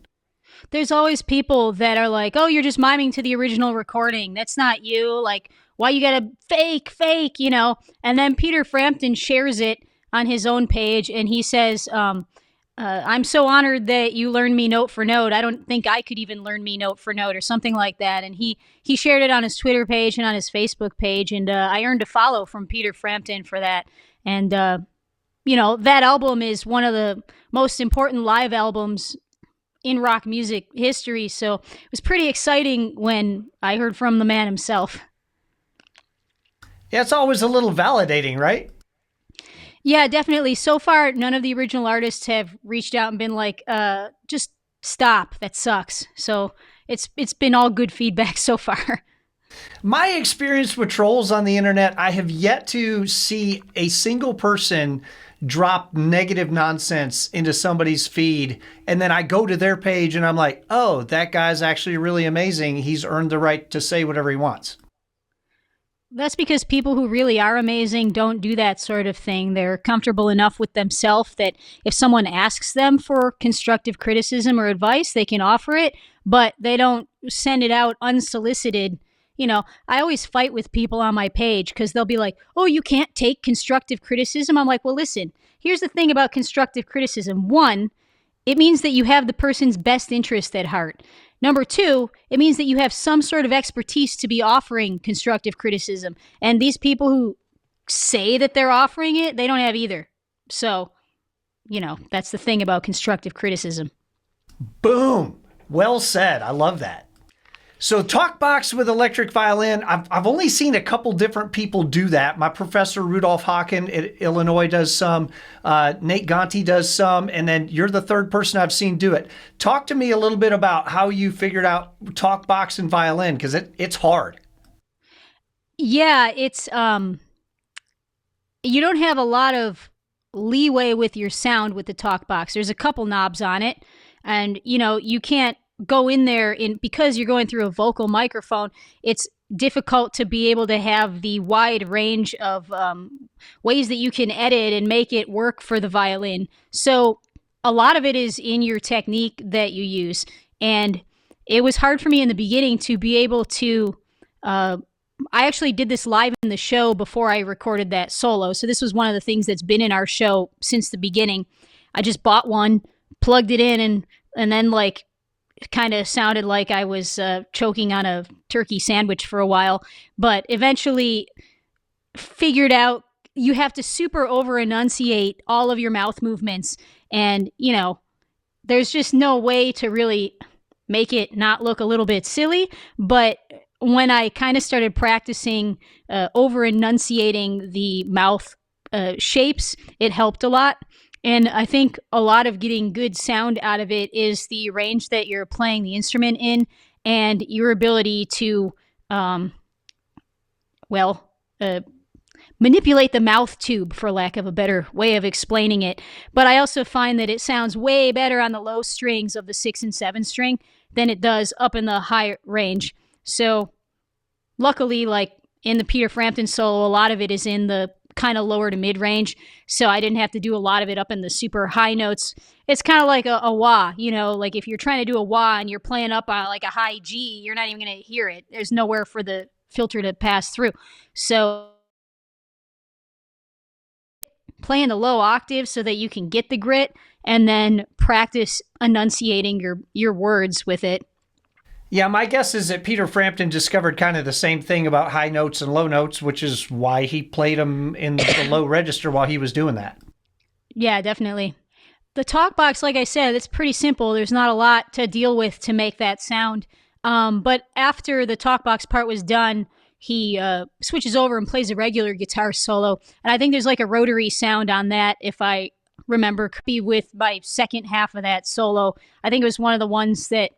There's always people that are like, oh, you're just miming to the original recording, that's not you, like, why you gotta fake, you know? And then Peter Frampton shares it on his own page, and he says, I'm so honored that you learned me note for note. I don't think I could even learn me note for note, or something like that. And he shared it on his Twitter page and on his Facebook page. And I earned a follow from Peter Frampton for that. And, you know, that album is one of the most important live albums in rock music history. So it was pretty exciting when I heard from the man himself. Yeah, it's always a little validating, right? Yeah, definitely. So far, none of the original artists have reached out and been like, just stop, that sucks. So it's been all good feedback so far. My experience with trolls on the internet, I have yet to see a single person drop negative nonsense into somebody's feed, and then I go to their page and I'm like, oh, that guy's actually really amazing. He's earned the right to say whatever he wants. That's because people who really are amazing don't do that sort of thing. They're comfortable enough with themselves that if someone asks them for constructive criticism or advice, they can offer it, but they don't send it out unsolicited. You know, I always fight with people on my page because they'll be like, oh, you can't take constructive criticism. I'm like, well, listen, here's the thing about constructive criticism. One, it means that you have the person's best interest at heart. Number two, it means that you have some sort of expertise to be offering constructive criticism. And these people who say that they're offering it, they don't have either. So, you know, that's the thing about constructive criticism. Boom. Well said. I love that. So TalkBox with electric violin, I've only seen a couple different people do that. My professor, Rudolph Haken at Illinois, does some. Nate Gonti does some. And then you're the third person I've seen do it. Talk to me a little bit about how you figured out TalkBox and violin, because it's hard. Yeah, it's you don't have a lot of leeway with your sound with the TalkBox. There's a couple knobs on it, and you know, you can't go in there because you're going through a vocal microphone. It's difficult to be able to have the wide range of ways that you can edit and make it work for the violin. So a lot of it is in your technique that you use. And it was hard for me in the beginning to be able to, I actually did this live in the show before I recorded that solo. So this was one of the things that's been in our show since the beginning. I just bought one, plugged it in, and then like, it kind of sounded like I was choking on a turkey sandwich for a while, but eventually figured out you have to super over enunciate all of your mouth movements. And, you know, there's just no way to really make it not look a little bit silly. But when I kind of started practicing over enunciating the mouth shapes, it helped a lot. And I think a lot of getting good sound out of it is the range that you're playing the instrument in and your ability to, manipulate the mouth tube, for lack of a better way of explaining it. But I also find that it sounds way better on the low strings of the 6 and 7 string than it does up in the high range. So luckily, like in the Peter Frampton solo, a lot of it is in the kind of lower to mid range. So I didn't have to do a lot of it up in the super high notes. It's kind of like a wah, you know, like if you're trying to do a wah and you're playing up on like a high G, you're not even going to hear it. There's nowhere for the filter to pass through. So playing the low octave so that you can get the grit, and then practice enunciating your words with it. Yeah, my guess is that Peter Frampton discovered kind of the same thing about high notes and low notes, which is why he played them in the low register while he was doing that. Yeah, definitely. The talk box, like I said, it's pretty simple. There's not a lot to deal with to make that sound. But after the talk box part was done, he switches over and plays a regular guitar solo. And I think there's like a rotary sound on that, if I remember, could be with my second half of that solo. I think it was one of the ones that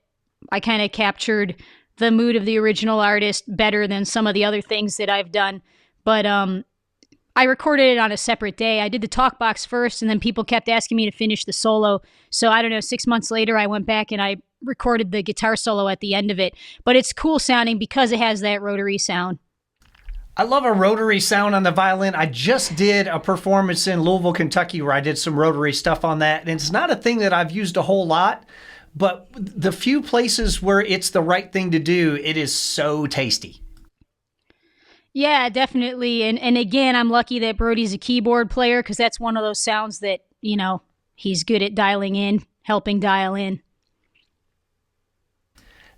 I kind of captured the mood of the original artist better than some of the other things that I've done. But I recorded it on a separate day. I did the talk box first, and then people kept asking me to finish the solo. So I don't know, 6 months later, I went back and I recorded the guitar solo at the end of it. But it's cool sounding because it has that rotary sound. I love a rotary sound on the violin. I just did a performance in Louisville, Kentucky, where I did some rotary stuff on that. And it's not a thing that I've used a whole lot, but the few places where it's the right thing to do, it is so tasty. Yeah, definitely. And again, I'm lucky that Brody's a keyboard player, because that's one of those sounds that, you know, he's good at dialing in, helping dial in.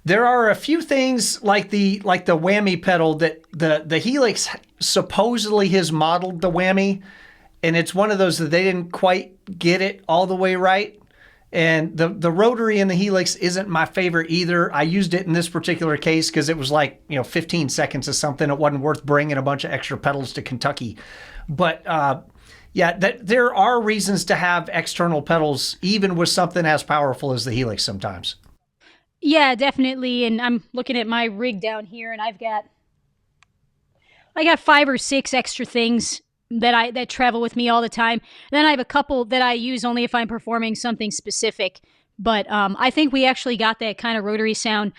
There are a few things like the whammy pedal that the Helix supposedly has modeled the whammy, and it's one of those that they didn't quite get it all the way right. And the rotary in the Helix isn't my favorite either. I used it in this particular case because it was like, 15 seconds or something. It wasn't worth bringing a bunch of extra pedals to Kentucky. But there are reasons to have external pedals, even with something as powerful as the Helix sometimes. Yeah, definitely. And I'm looking at my rig down here, and I got 5 or 6 extra things that travel with me all the time. Then I have a couple that I use only if I'm performing something specific. But I think we actually got that kind of rotary sound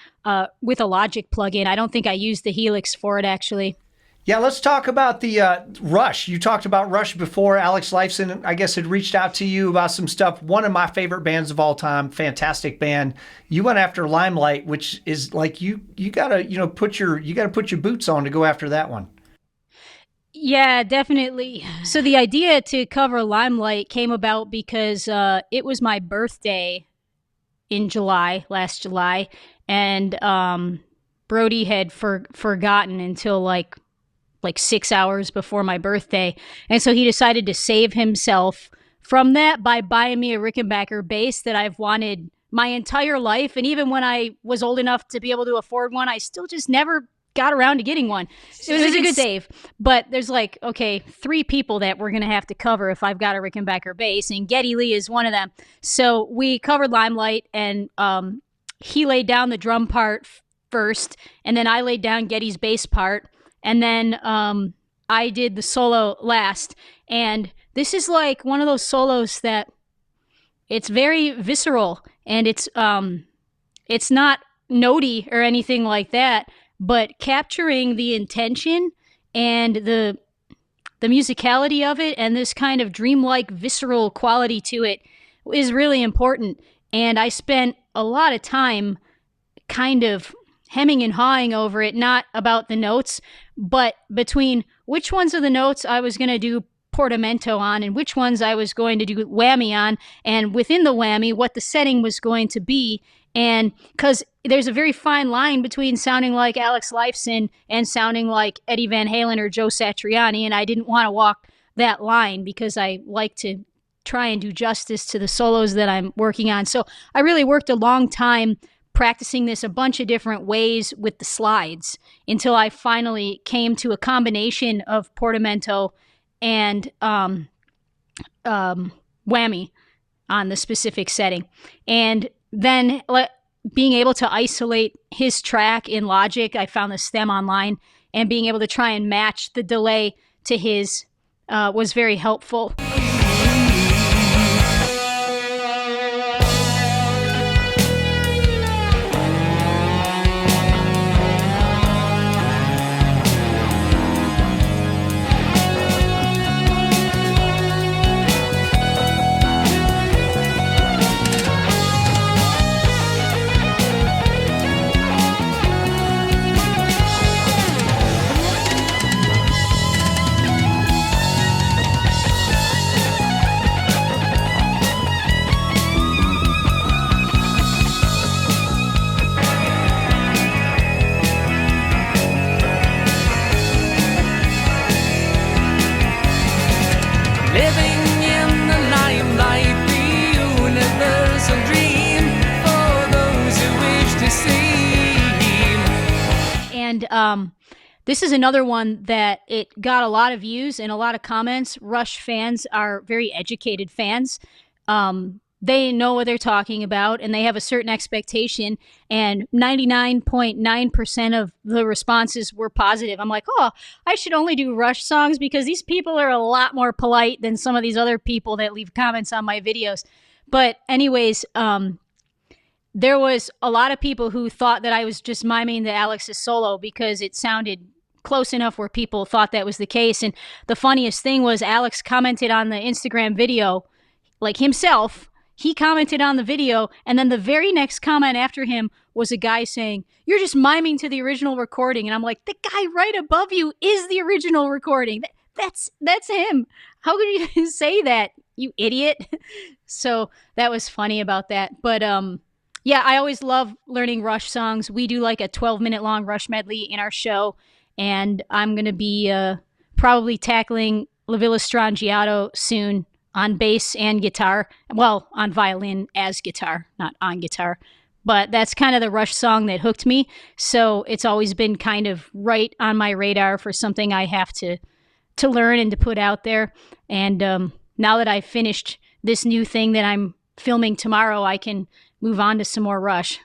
with a Logic plugin. I don't think I used the Helix for it, actually. Yeah, let's talk about the Rush. You talked about Rush before. Alex Lifeson, I guess, had reached out to you about some stuff. One of my favorite bands of all time, fantastic band. You went after Limelight, which is like you gotta put your boots on to go after that one. Yeah, definitely. So the idea to cover Limelight came about because it was my birthday in last July, and Brody had forgotten until like 6 hours before my birthday. And so he decided to save himself from that by buying me a Rickenbacker bass that I've wanted my entire life. And even when I was old enough to be able to afford one, I still just never got around to getting one. So it was a good save. But there's 3 people that we're going to have to cover if I've got a Rickenbacker bass, and Geddy Lee is one of them. So we covered Limelight, and he laid down the drum part first, and then I laid down Geddy's bass part, and then I did the solo last. And this is like one of those solos that it's very visceral, and it's not notey or anything like that, but capturing the intention and the musicality of it and this kind of dreamlike visceral quality to it is really important. And I spent a lot of time kind of hemming and hawing over it, not about the notes, but between which ones of the notes I was going to do portamento on and which ones I was going to do whammy on, and within the whammy, what the setting was going to be. And because there's a very fine line between sounding like Alex Lifeson and sounding like Eddie Van Halen or Joe Satriani, and I didn't want to walk that line because I like to try and do justice to the solos that I'm working on. So I really worked a long time practicing this a bunch of different ways with the slides until I finally came to a combination of portamento and whammy on the specific setting. And then being able to isolate his track in Logic, I found the stem online, and being able to try and match the delay to his was very helpful. This is another one that it got a lot of views and a lot of comments. Rush fans are very educated fans. They know what they're talking about, and they have a certain expectation, and 99.9% of the responses were positive. I'm like, oh, I should only do Rush songs because these people are a lot more polite than some of these other people that leave comments on my videos. But anyways, there was a lot of people who thought that I was just miming the Alex's solo because it sounded close enough where people thought that was the case. And the funniest thing was Alex commented on the Instagram video, like himself. He commented on the video, and then the very next comment after him was a guy saying, "You're just miming to the original recording." And I'm like, the guy right above you is the original recording. That's him. How could you say that, you idiot? So that was funny about that. But yeah, I always love learning Rush songs. We do like a 12-minute long Rush medley in our show, and I'm going to be probably tackling La Villa Strangiato soon on bass and guitar. Well, on violin as guitar, not on guitar. But that's kind of the Rush song that hooked me, so it's always been kind of right on my radar for something I have to learn and to put out there. And now that I've finished this new thing that I'm filming tomorrow, I can move on to some more Rush.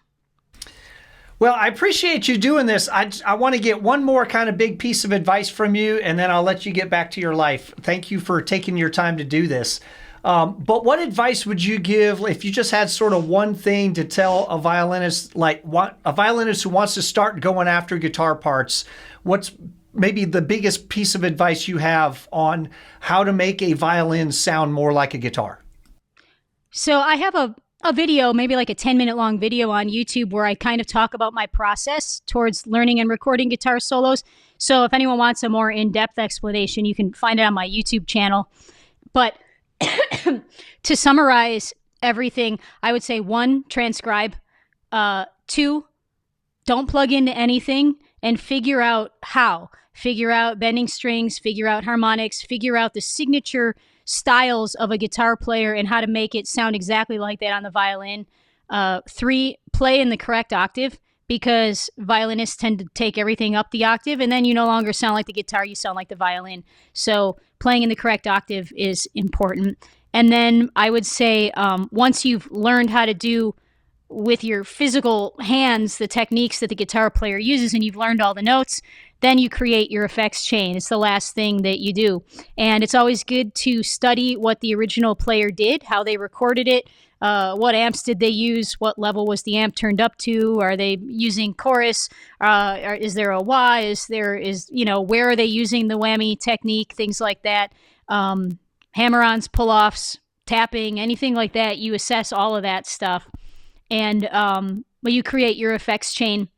Well, I appreciate you doing this. I want to get one more kind of big piece of advice from you, and then I'll let you get back to your life. Thank you for taking your time to do this. But what advice would you give if you just had sort of one thing to tell a violinist, a violinist who wants to start going after guitar parts? What's maybe the biggest piece of advice you have on how to make a violin sound more like a guitar? So I have a video, maybe like a 10-minute long video on YouTube where I kind of talk about my process towards learning and recording guitar solos. So if anyone wants a more in-depth explanation, you can find it on my YouTube channel. But to summarize everything, I would say 1, transcribe. 2, don't plug into anything and figure out how. Figure out bending strings, figure out harmonics, figure out the signature styles of a guitar player and how to make it sound exactly like that on the violin. 3, play in the correct octave, because violinists tend to take everything up the octave, and then you no longer sound like the guitar, you sound like the violin. So playing in the correct octave is important. And then I would say once you've learned how to do with your physical hands the techniques that the guitar player uses and you've learned all the notes, then you create your effects chain. It's the last thing that you do. And it's always good to study what the original player did, how they recorded it, what amps did they use, what level was the amp turned up to, are they using chorus, or is there a wah, where are they using the whammy technique, things like that. Hammer-ons, pull-offs, tapping, anything like that, you assess all of that stuff. And you create your effects chain.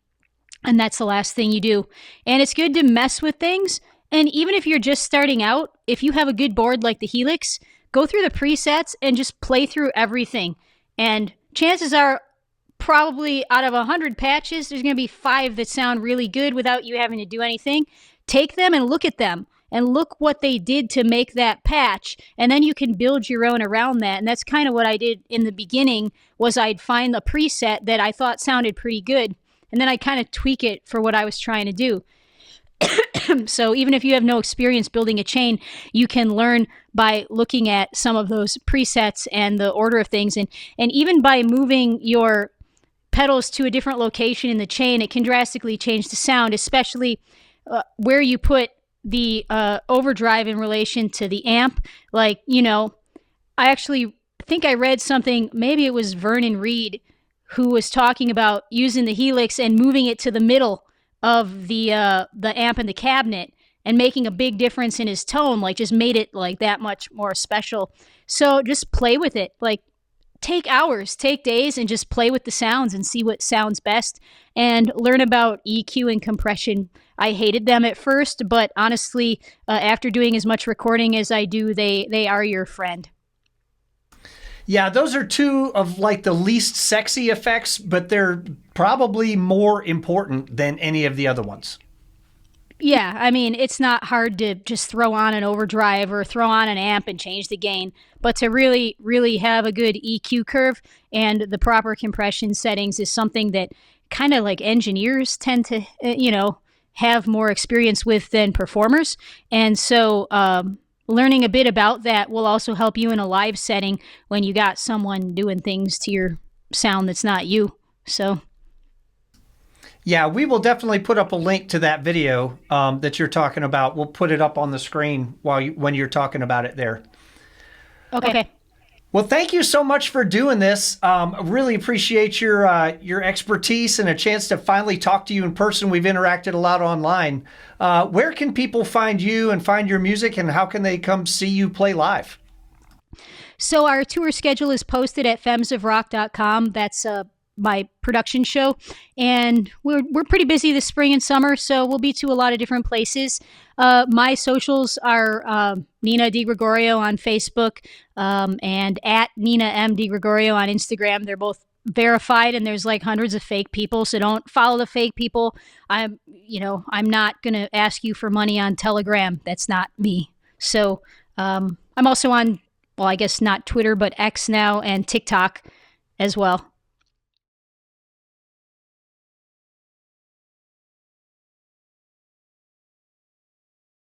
And that's the last thing you do. And it's good to mess with things. And even if you're just starting out, if you have a good board like the Helix, go through the presets and just play through everything. And chances are probably out of 100 patches, there's going to be 5 that sound really good without you having to do anything. Take them and look at them and look what they did to make that patch. And then you can build your own around that. And that's kind of what I did in the beginning, was I'd find a preset that I thought sounded pretty good. And then I kind of tweak it for what I was trying to do. So even if you have no experience building a chain, you can learn by looking at some of those presets and the order of things. And even by moving your pedals to a different location in the chain, it can drastically change the sound, especially where you put the overdrive in relation to the amp. Like, I actually think I read something, maybe it was Vernon Reed, who was talking about using the helix and moving it to the middle of the amp and the cabinet, and making a big difference in his tone, like just made it like that much more special. So just play with it. Like, take hours, take days, and just play with the sounds and see what sounds best, and learn about EQ and compression. I hated them at first, but honestly, after doing as much recording as I do, they are your friend. Yeah, those are two of like the least sexy effects, but they're probably more important than any of the other ones. Yeah, I mean, it's not hard to just throw on an overdrive or throw on an amp and change the gain, but to really, really have a good EQ curve and the proper compression settings is something that kind of like engineers tend to, have more experience with than performers. And so, learning a bit about that will also help you in a live setting when you got someone doing things to your sound that's not you. So, yeah, we will definitely put up a link to that video that you're talking about. We'll put it up on the screen when you're talking about it there. Okay. Well, thank you so much for doing this. Really appreciate your expertise and a chance to finally talk to you in person. We've interacted a lot online. Where can people find you and find your music, and how can they come see you play live? So our tour schedule is posted at femsofrock.com. That's my production show, and we're pretty busy this spring and summer, so we'll be to a lot of different places. My socials are Nina DiGregorio on Facebook and at Nina M DiGregorio on Instagram. They're both verified, and there's like hundreds of fake people, so don't follow the fake people. I'm not gonna ask you for money on Telegram. That's not me. So I'm also on, well, I guess not Twitter, but X now, and TikTok as well.